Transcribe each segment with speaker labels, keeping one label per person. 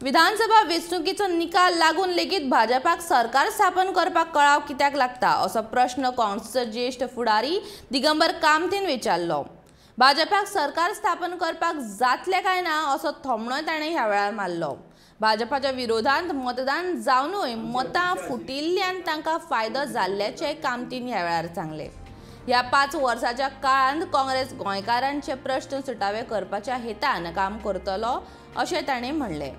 Speaker 1: विधानसभा वेंचणुकीचो निकाल लागून लेगीत भाजपाक सरकार स्थापन करपाक कळाव कित्याक लागता असो प्रश्न काँग्रेसचो ज्येष्ठ फुडारी दिगंबर कामतीन विचारलो। भाजपाक सरकार स्थापन करपाक जातले काय ना असो थोमणोय ताणें ह्या वेळार मारलो। भाजपाच्या विरोधांत मतदान जावनूय मतां फुटिल्ल्यान तांकां फायदो जाल्ल्याचें कामतीन ह्या वेळार सांगले। ह्या 5 वर्साच्या काळांत काँग्रेस गोंयकारांचे प्रश्न सुटावे करपाच्या हेतान काम करतलो अशें ताणें म्हणलें।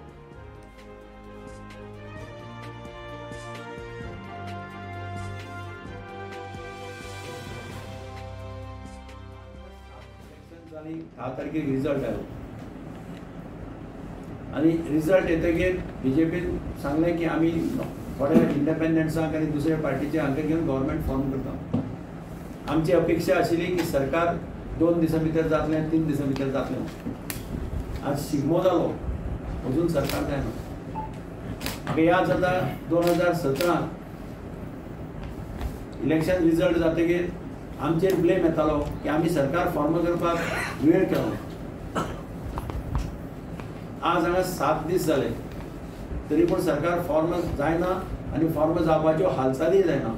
Speaker 2: आणि 10 तारखेक रिजल्ट आयलो आणि रिजल्ट येतकीर बीजेपी सांगले की आमी थोड्या इंडिपेंडंट्सांक आनी दुसऱ्या पार्टीचे हांगा घेवन गव्हर्मेंट फॉर्म करता। आमची अपेक्षा आशिल्ली की सरकार 2 दिसां भितर जातलें 3 दिसां भितर जातलें। आज शिगमो जालो अजून सरकार जायना। म्हाका याद जाता 2017 इलेक्शन रिजल्ट जातकीर आमचेर ब्लेम येतालो की आमी सरकार फॉर्म करपाक वेळ केलो। आज हांगा 7 दीस जाले तरी पूण सरकार फॉर्म जायना आनी फॉर्म जावपाच्यो हालचाली जायना।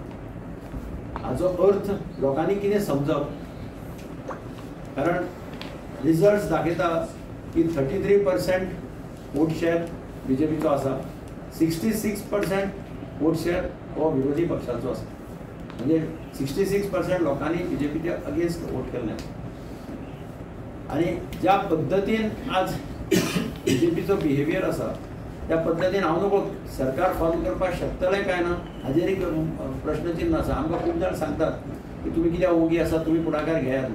Speaker 2: हाचो अर्थ लोकांनी कितें समजप, कारण रिजल्ट्स दाखयता की 33% वोट शेअर बीजेपीचो आसा, 66% वोट शेअर हो विरोधी पक्षाचो आसा। म्हणजे 66% लोकांनी बीजेपीच्या अगेन्स्ट वोट केल्ले आणि ज्या पद्धतीन आज बीजेपीचो बिहेवियर आसा त्या पद्धतीन हांव नको सरकार फॉर्म करपाक शकतले काय ना हाजेर एक प्रश्नचिन्ह आसा। आमकां खूब जाण सांगतात की तुमी कित्याक ओगी आसा, तुमी फुडाकार घेयात।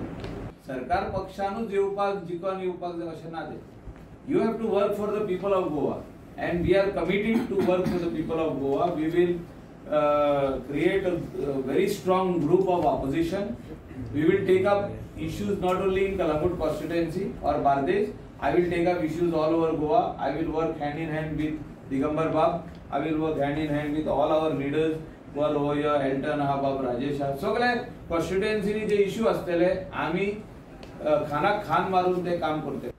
Speaker 3: सरकार पक्षानूच येवपाक जिखून येवपाक जाय अशें ना तें। You have to work for the people of Goa and we are committed to work for the people of Goa. We will create a very strong group of opposition. We will take up issues not only in Kalangut constituency or Bardesh. I will take up issues all over Goa. I will work hand in hand with Digambar Bab. I will work hand in hand with all our leaders who are over here, Elton Habab, Rajesh. सगळे constituency जे issue असतले आम्ही खानाक खान मारून ते काम करते।